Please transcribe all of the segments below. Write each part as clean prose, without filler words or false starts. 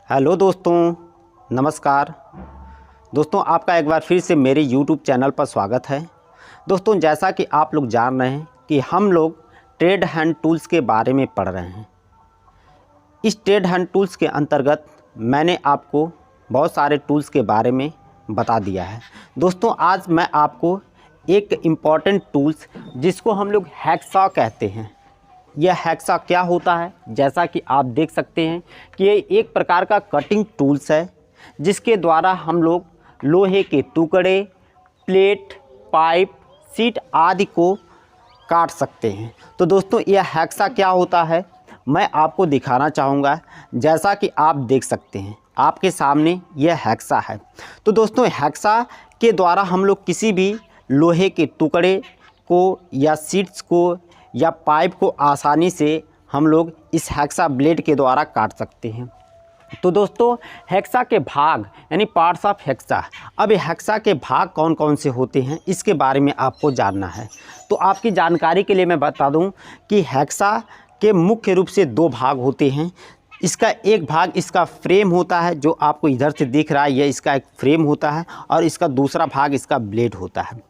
Hello दोस्तों, नमस्कार। दोस्तों, आपका एक बार फिर से मेरे यूट्यूब चैनल पर स्वागत है। दोस्तों, जैसा कि आप लोग जान रहे हैं कि हम लोग ट्रेड हैंड टूल्स के बारे में पढ़ रहे हैं। इस ट्रेड हैंड टूल्स के अंतर्गत मैंने आपको बहुत सारे टूल्स के बारे में बता दिया है। दोस्तों, आज मैं आपको एक इम्पॉर्टेंट टूल्स जिसको हम लोग हैक्सा कहते हैं, यह हैक्सा क्या होता है, जैसा कि आप देख सकते हैं कि ये एक प्रकार का कटिंग टूल्स है जिसके द्वारा हम लोग लोहे के टुकड़े, प्लेट, पाइप, शीट आदि को काट सकते हैं। तो दोस्तों, यह हैक्सा क्या होता है मैं आपको दिखाना चाहूँगा। जैसा कि आप देख सकते हैं आपके सामने यह हैक्सा है। तो दोस्तों, हैक्सा के द्वारा हम लोग किसी भी लोहे के टुकड़े को या शीट्स को या पाइप को आसानी से हम लोग इस हैक्सा ब्लेड के द्वारा काट सकते हैं। तो दोस्तों, हैक्सा के भाग यानी पार्ट्स ऑफ हैक्सा। अब हैक्सा के भाग कौन कौन से होते हैं इसके बारे में आपको जानना है। तो आपकी जानकारी के लिए मैं बता दूं कि हैक्सा के मुख्य रूप से दो भाग होते हैं। इसका एक भाग इसका फ्रेम होता है, जो आपको इधर से दिख रहा है, यह इसका एक फ्रेम होता है, और इसका दूसरा भाग इसका ब्लेड होता है।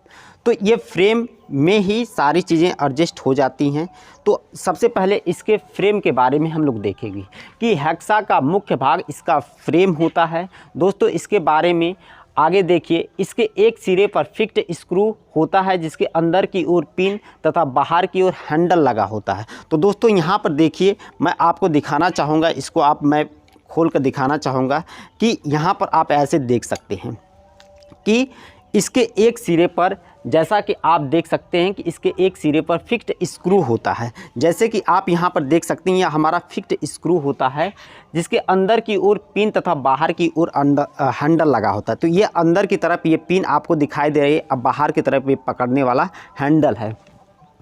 तो ये फ्रेम में ही सारी चीज़ें एडजस्ट हो जाती हैं। तो सबसे पहले इसके फ्रेम के बारे में हम लोग देखेंगे कि हैक्सा का मुख्य भाग इसका फ्रेम होता है। दोस्तों, इसके बारे में आगे देखिए। इसके एक सिरे पर फिक्स्ड स्क्रू होता है जिसके अंदर की ओर पिन तथा बाहर की ओर हैंडल लगा होता है। तो दोस्तों, यहाँ पर देखिए, मैं आपको दिखाना चाहूँगा, इसको मैं खोल कर दिखाना चाहूँगा कि यहाँ पर आप ऐसे देख सकते हैं कि इसके एक सिरे पर, जैसा कि आप देख सकते हैं कि इसके एक सिरे पर फिक्स्ड स्क्रू होता है। जैसे कि आप यहाँ पर देख सकते हैं, यह हमारा फिक्स्ड स्क्रू होता है जिसके अंदर की ओर पिन तथा बाहर की ओर हैंडल लगा होता है। तो ये अंदर की तरफ ये पिन आपको दिखाई दे रही है, अब बाहर की तरफ ये पकड़ने वाला हैंडल है।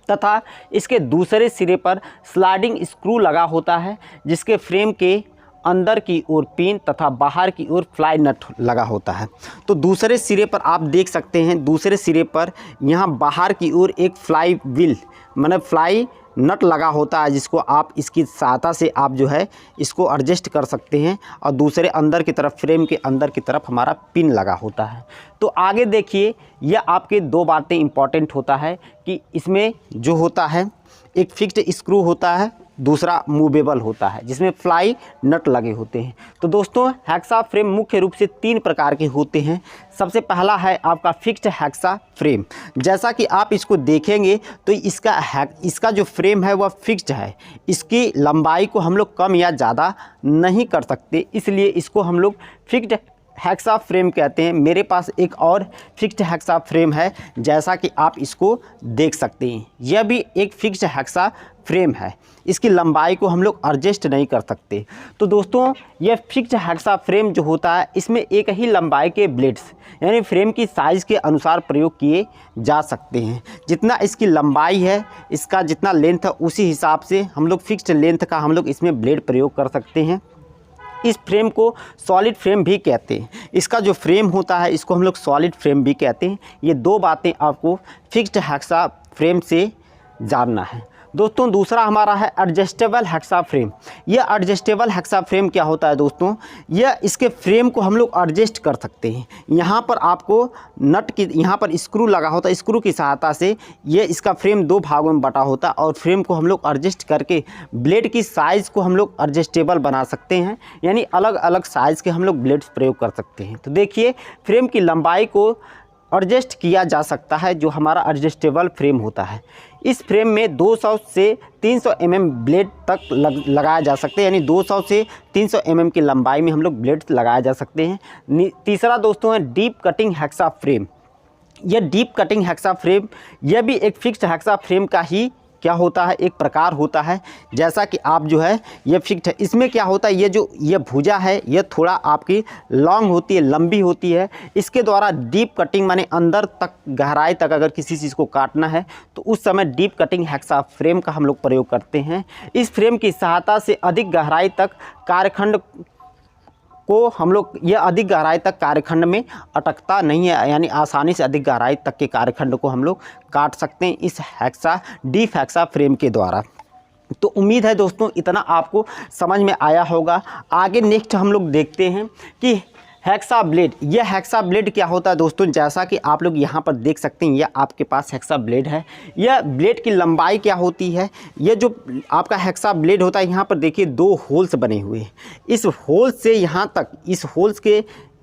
तथा इसके दूसरे सिरे पर स्लाइडिंग स्क्रू लगा होता है जिसके फ्रेम के अंदर की ओर पिन तथा बाहर की ओर फ्लाई नट लगा होता है। तो दूसरे सिरे पर आप देख सकते हैं, दूसरे सिरे पर यहाँ बाहर की ओर एक फ्लाई व्हील मतलब फ्लाई नट लगा होता है जिसको आप इसकी सहायता से आप जो है इसको एडजस्ट कर सकते हैं। और दूसरे अंदर की तरफ, फ्रेम के अंदर की तरफ हमारा पिन लगा होता है। तो आगे देखिए, यह आपके दो बातें इंपॉर्टेंट होता है कि इसमें जो होता है एक फिक्स्ड स्क्रू होता है, दूसरा मूवेबल होता है जिसमें फ्लाई नट लगे होते हैं। तो दोस्तों, हैक्सा फ्रेम मुख्य रूप से तीन प्रकार के होते हैं। सबसे पहला है आपका फिक्स्ड हैक्सा फ्रेम। जैसा कि आप इसको देखेंगे तो इसका जो फ्रेम है वह फिक्स्ड है। इसकी लंबाई को हम लोग कम या ज़्यादा नहीं कर सकते, इसलिए इसको हम लोग फिक्स्ड हैक्सा फ्रेम कहते हैं। मेरे पास एक और फिक्स्ड हैक्सा फ्रेम है, जैसा कि आप इसको देख सकते हैं। यह भी एक फिक्स्ड हैक्सा फ्रेम है, इसकी लंबाई को हम लोग एडजस्ट नहीं कर सकते। तो दोस्तों, यह फिक्स्ड हैक्सा फ्रेम जो होता है इसमें एक ही लंबाई के ब्लेड्स यानी फ्रेम की साइज़ के अनुसार प्रयोग किए जा सकते हैं। जितना इसकी लंबाई है, इसका जितना लेंथ है, उसी हिसाब से हम लोग फिक्स्ड लेंथ का हम लोग इसमें ब्लेड प्रयोग कर सकते हैं। इस फ्रेम को सॉलिड फ्रेम भी कहते हैं। इसका जो फ्रेम होता है इसको हम लोग सॉलिड फ्रेम भी कहते हैं। ये दो बातें आपको फिक्स्ड हैक्सा फ्रेम से जानना है। दोस्तों, दूसरा हमारा है एडजस्टेबल हैक्सा फ्रेम। यह एडजस्टेबल हैक्सा फ्रेम क्या होता है दोस्तों, यह इसके फ्रेम को हम लोग एडजस्ट कर सकते हैं। यहाँ पर आपको नट की यहाँ पर स्क्रू लगा होता है, स्क्रू की सहायता से ये इसका फ्रेम दो भागों में बटा होता है और फ्रेम को हम लोग एडजस्ट करके ब्लेड की साइज़ को हम लोग एडजस्टेबल बना सकते हैं, यानी अलग अलग साइज़ के हम लोग ब्लेड्स प्रयोग कर सकते हैं। तो देखिए, फ्रेम की लंबाई को एडजस्ट किया जा सकता है, जो हमारा एडजस्टेबल फ्रेम होता है। इस फ्रेम में 200 से 300 mm ब्लेड तक लगाया जा सकते हैं, यानी 200 से 300 mm की लंबाई में हम लोग ब्लेड लगाया जा सकते हैं। तीसरा दोस्तों है डीप कटिंग हैक्सा फ्रेम। यह डीप कटिंग हैक्सा फ्रेम, यह भी एक फिक्स्ड हैक्सा फ्रेम का ही क्या होता है, एक प्रकार होता है। जैसा कि आप जो है ये फिक्स्ड है। इसमें क्या होता है, ये भुजा है, ये थोड़ा आपकी लॉन्ग होती है, लंबी होती है। इसके द्वारा डीप कटिंग माने अंदर तक, गहराई तक अगर किसी चीज़ को काटना है तो उस समय डीप कटिंग हैक्सा फ्रेम का हम लोग प्रयोग करते हैं। इस फ्रेम की सहायता से अधिक गहराई तक कार्यखंड को हम लोग, यह अधिक गहराई तक कार्यखंड में अटकता नहीं है, यानी आसानी से अधिक गहराई तक के कार्यखंड को हम लोग काट सकते हैं इस डीप हैक्सा फ्रेम के द्वारा। तो उम्मीद है दोस्तों इतना आपको समझ में आया होगा। आगे नेक्स्ट हम लोग देखते हैं कि हेक्सा ब्लेड। यह हेक्सा ब्लेड क्या होता है दोस्तों, जैसा कि आप लोग यहाँ पर देख सकते हैं, यह आपके पास हेक्सा ब्लेड है। यह ब्लेड की लंबाई क्या होती है, यह जो आपका हेक्सा ब्लेड होता है, यहाँ पर देखिए 2 होल्स बने हुए हैं। इस होल से यहाँ तक,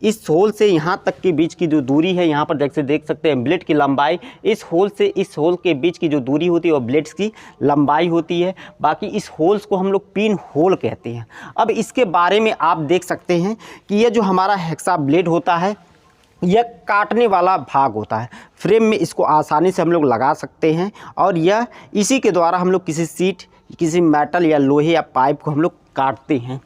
इस होल से यहाँ तक के बीच की जो दूरी है, यहाँ पर देख सकते हैं ब्लेड की लंबाई। इस होल से इस होल के बीच की जो दूरी होती है वो ब्लेड्स की लंबाई होती है। बाकी इस होल्स को हम लोग पिन होल कहते हैं। अब इसके बारे में आप देख सकते हैं कि यह जो हमारा हेक्सा ब्लेड होता है, यह काटने वाला भाग होता है। फ्रेम में इसको आसानी से हम लोग लगा सकते हैं और यह इसी के द्वारा हम लोग किसी सीट, किसी मेटल या लोहे या पाइप को हम लोग काटते हैं।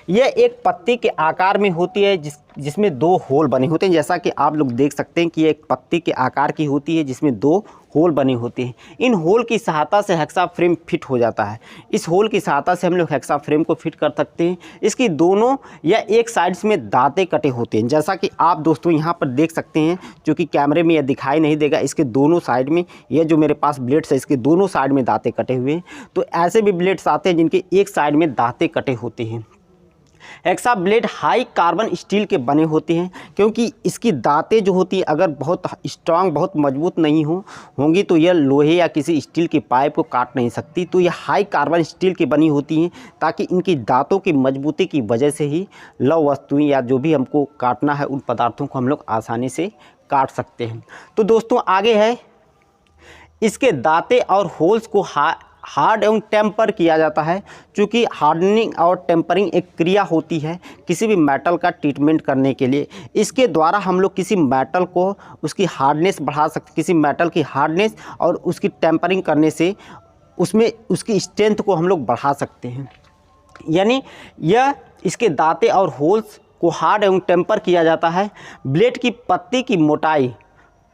यह एक पत्ती के आकार में होती है जिसमें 2 होल बने होते हैं। जैसा कि आप लोग देख सकते हैं कि यह एक पत्ती के आकार की होती है जिसमें 2 होल बने होते हैं। इन होल की सहायता से हेक्सा फ्रेम फिट हो जाता है। इस होल की सहायता से हम लोग हेक्सा फ्रेम को फिट कर सकते हैं। इसकी दोनों या एक साइड्स में दांतें कटे होते हैं, जैसा कि आप दोस्तों यहाँ पर देख सकते हैं, जो कि कैमरे में यह दिखाई नहीं देगा। इसके दोनों साइड में, यह जो मेरे पास ब्लेड्स है, इसके दोनों साइड में दांतें कटे हुए हैं। तो ऐसे भी ब्लेड्स आते हैं जिनके एक साइड में दांतें कटे होते हैं। Hexa blade high carbon steel के बने होते हैं, क्योंकि इसकी दांतें जो होती हैं अगर बहुत स्ट्रांग, बहुत मजबूत नहीं होंगी तो यह लोहे या किसी स्टील की पाइप को काट नहीं सकती। तो यह हाई कार्बन स्टील की बनी होती हैं, ताकि इनकी दांतों की मजबूती की वजह से ही लव वस्तुएं या जो भी हमको काटना है उन पदार्थों को हम लोग आसानी से काट सकते हैं। तो दोस्तों आगे है, इसके दांतें और होल्स को हार्ड एवं टेम्पर किया जाता है। चूँकि हार्डनिंग और टेम्परिंग एक क्रिया होती है किसी भी मेटल का ट्रीटमेंट करने के लिए। इसके द्वारा हम लोग किसी मेटल को उसकी हार्डनेस बढ़ा सकते, किसी मेटल की हार्डनेस और उसकी टेम्परिंग करने से उसमें उसकी स्ट्रेंथ को हम लोग बढ़ा सकते हैं। यानी यह इसके दांतें और होल्स को हार्ड एवं टेम्पर किया जाता है। ब्लेड की पत्ती की मोटाई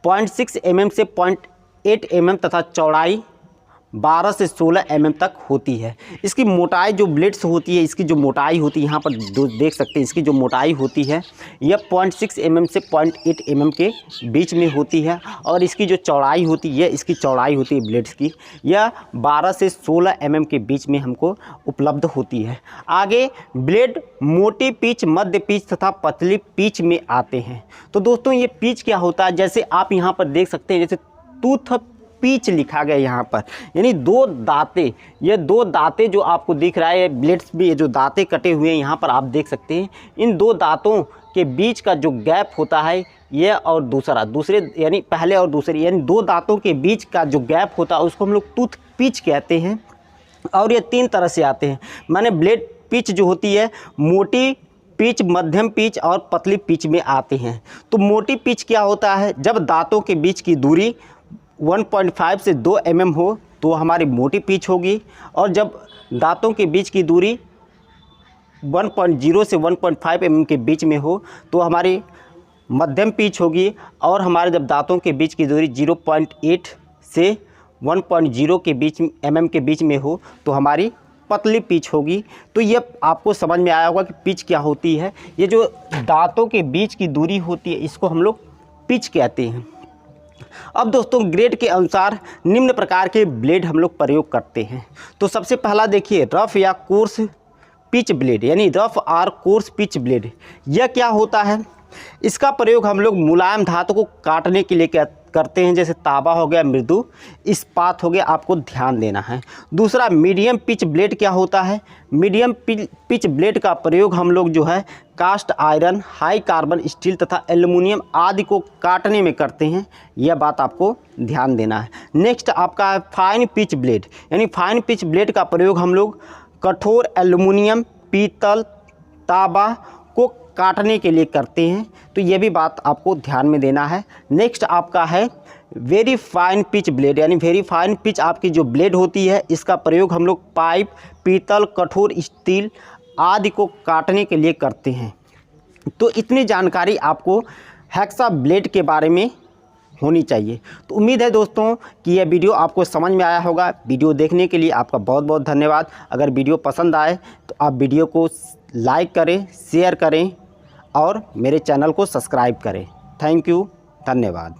0.6 mm से 0.8 mm तथा चौड़ाई 12 से 16 mm तक होती है। इसकी मोटाई जो ब्लेड्स होती है, इसकी जो मोटाई होती है, यहाँ पर देख सकते हैं, इसकी जो मोटाई होती है यह 0.6 mm से 0.8 mm के बीच में होती है। और इसकी जो चौड़ाई होती है, इसकी चौड़ाई होती है ब्लेड्स की, यह 12 से 16 mm के बीच में हमको उपलब्ध होती है। आगे ब्लेड मोटी पिच, मध्य पिच तथा पतली पिच में आते हैं। तो दोस्तों ये पिच क्या होता है, जैसे आप यहाँ पर देख सकते हैं, जैसे टूथ पिच लिखा गया यहाँ पर, यानी 2 दांतें, ये 2 दांतें जो आपको दिख रहा है, ब्लेड्स भी ये जो दांतें कटे हुए हैं यहाँ पर आप देख सकते हैं। इन 2 दांतों के बीच का जो गैप होता है, ये और दूसरे यानी पहले और दूसरे, यानी 2 दांतों के बीच का जो गैप होता है उसको हम लोग टूथ पिच कहते हैं। और ये 3 तरह से आते हैं। माने ब्लेड पिच जो होती है, मोटी पिच, मध्यम पिच और पतली पिच में आते हैं। तो मोटी पिच क्या होता है, जब दांतों के बीच की दूरी 1.5 से 2 mm हो तो हमारी मोटी पिच होगी। और जब दांतों के बीच की दूरी 1.0 से 1.5 mm के बीच में हो तो हमारी मध्यम पिच होगी। और हमारे जब दांतों के बीच की दूरी 0.8 से 1.0 के बीच mm के बीच में हो तो हमारी पतली पिच होगी। तो ये आपको समझ में आया होगा कि पिच क्या होती है। ये जो दांतों के बीच की दूरी होती है इसको हम लोग पिच कहते हैं। अब दोस्तों ग्रेड के अनुसार निम्न प्रकार के ब्लेड हम लोग प्रयोग करते हैं। तो सबसे पहला देखिए, रफ या कोर्स पिच ब्लेड, यानी रफ और कोर्स पिच ब्लेड। यह क्या होता है, इसका प्रयोग हम लोग मुलायम धातु को काटने के लिए करते हैं, जैसे तांबा हो गया, मृदु इस्पात हो गया, आपको ध्यान देना है। दूसरा मीडियम पिच ब्लेड क्या होता है, मीडियम पिच ब्लेड का प्रयोग हम लोग जो है cast iron, high carbon steel तथा एल्युमिनियम आदि को काटने में करते हैं। यह बात आपको ध्यान देना है। नेक्स्ट आपका है फाइन पिच ब्लेड, यानी फाइन पिच ब्लेड का प्रयोग हम लोग कठोर एल्युमिनियम, पीतल, तांबा को काटने के लिए करते हैं। तो ये भी बात आपको ध्यान में देना है। नेक्स्ट आपका है वेरी फाइन पिच ब्लेड, यानी वेरी फाइन पिच आपकी जो ब्लेड होती है इसका प्रयोग हम लोग पाइप, पीतल, कठोर स्टील आदि को काटने के लिए करते हैं। तो इतनी जानकारी आपको हेक्सा ब्लेड के बारे में होनी चाहिए। तो उम्मीद है दोस्तों कि यह वीडियो आपको समझ में आया होगा। वीडियो देखने के लिए आपका बहुत बहुत धन्यवाद। अगर वीडियो पसंद आए तो आप वीडियो को लाइक करें, शेयर करें और मेरे चैनल को सब्सक्राइब करें। थैंक यू, धन्यवाद।